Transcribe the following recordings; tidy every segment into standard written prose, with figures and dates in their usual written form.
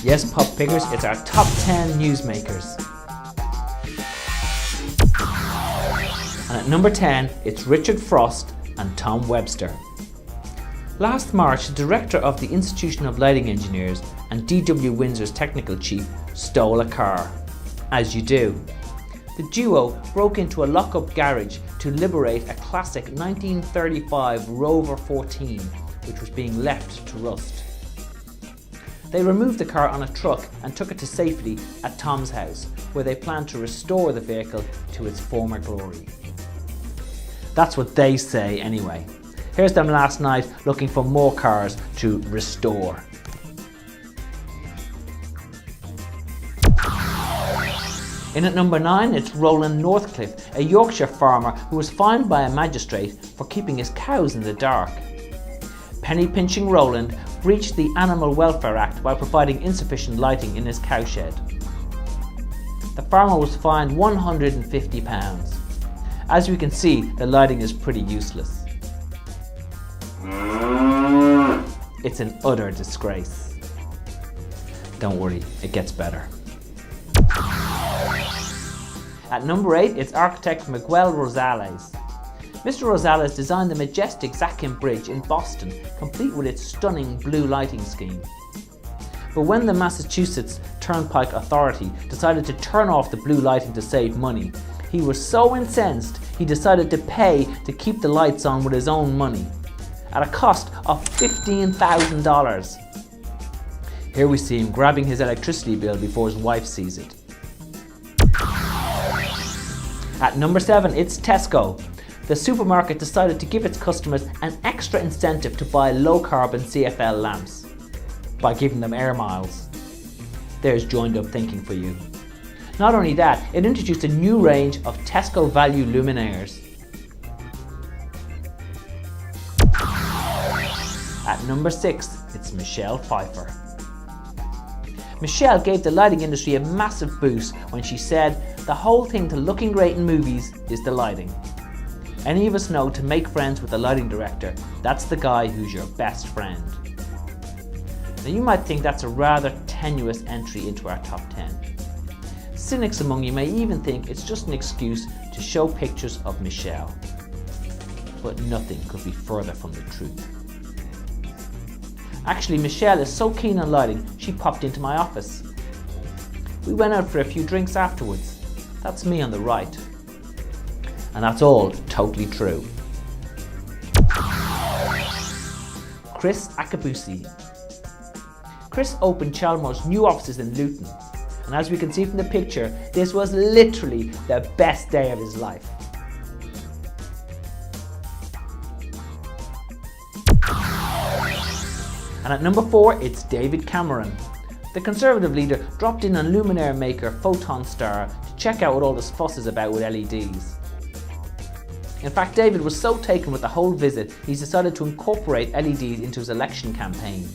Yes, Pop Pickers, it's our top 10 newsmakers. And at number 10, it's Richard Frost and Tom Webster. Last March, the director of the Institution of Lighting Engineers and DW Windsor's technical chief stole a car. As you do. The duo broke into a lock-up garage to liberate a classic 1935 Rover 14, which was being left to rust. They removed the car on a truck and took it to safety at Tom's house, where they planned to restore the vehicle to its former glory. That's what they say anyway. Here's them last night looking for more cars to restore. In at number 9, it's Roland Northcliffe, a Yorkshire farmer who was fined by a magistrate for keeping his cows in the dark. Penny-pinching Roland breached the Animal Welfare Act by providing insufficient lighting in his cowshed. The farmer was fined £150. As we can see, the lighting is pretty useless. It's an utter disgrace. Don't worry, it gets better. At number 8, it's architect Miguel Rosales. Mr. Rosales designed the majestic Zakin Bridge in Boston, complete with its stunning blue lighting scheme. But when the Massachusetts Turnpike Authority decided to turn off the blue lighting to save money, he was so incensed he decided to pay to keep the lights on with his own money, at a cost of $15,000. Here we see him grabbing his electricity bill before his wife sees it. At number 7, it's Tesco. The supermarket decided to give its customers an extra incentive to buy low-carbon CFL lamps by giving them air miles. There's joined-up thinking for you. Not only that, it introduced a new range of Tesco value luminaires. At number 6, it's Michelle Pfeiffer. Michelle gave the lighting industry a massive boost when she said, "The whole thing to looking great in movies is the lighting. Any of us know to make friends with a lighting director, that's the guy who's your best friend." Now you might think that's a rather tenuous entry into our top 10. Cynics among you may even think it's just an excuse to show pictures of Michelle. But nothing could be further from the truth. Actually, Michelle is so keen on lighting, she popped into my office. We went out for a few drinks afterwards. That's me on the right. And that's all totally true. Chris Akabusi. Chris opened Chalmers' new offices in Luton. And as we can see from the picture, this was literally the best day of his life. And at number 4, it's David Cameron. The Conservative leader dropped in on luminaire maker Photon Star to check out what all this fuss is about with LEDs. In fact, David was so taken with the whole visit, he's decided to incorporate LEDs into his election campaign.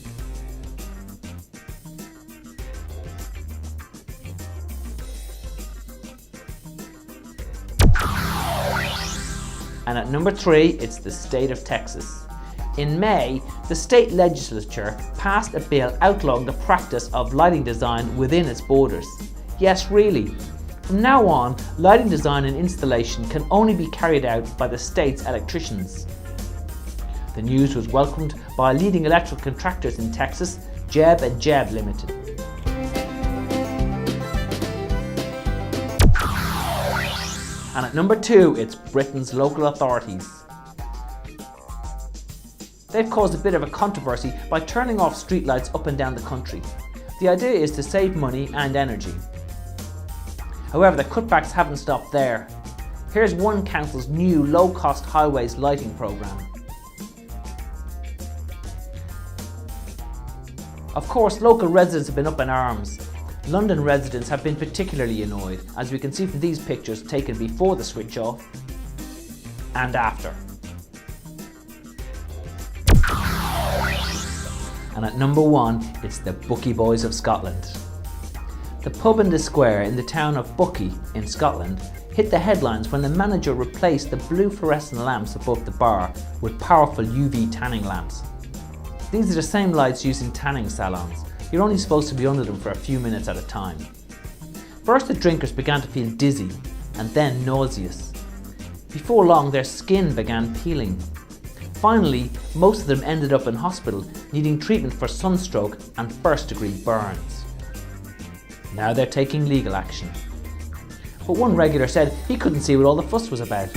And at number 3, it's the state of Texas. In May, the state legislature passed a bill outlawing the practice of lighting design within its borders. Yes, really. From now on, lighting design and installation can only be carried out by the state's electricians. The news was welcomed by leading electrical contractors in Texas, Jeb & Jeb Limited. And at number 2, it's Britain's local authorities. They've caused a bit of a controversy by turning off streetlights up and down the country. The idea is to save money and energy. However, the cutbacks haven't stopped there. Here's one council's new low-cost highways lighting programme. Of course, local residents have been up in arms. London residents have been particularly annoyed, as we can see from these pictures taken before the switch off and after. And at number 1, it's the Buckie Boys of Scotland. The pub in the square in the town of Buckie in Scotland hit the headlines when the manager replaced the blue fluorescent lamps above the bar with powerful UV tanning lamps. These are the same lights used in tanning salons. you're only supposed to be under them for a few minutes at a time. First, the drinkers began to feel dizzy and then nauseous. Before long, their skin began peeling. Finally, most of them ended up in hospital needing treatment for sunstroke and first-degree burns. Now they're taking legal action. But one regular said he couldn't see what all the fuss was about.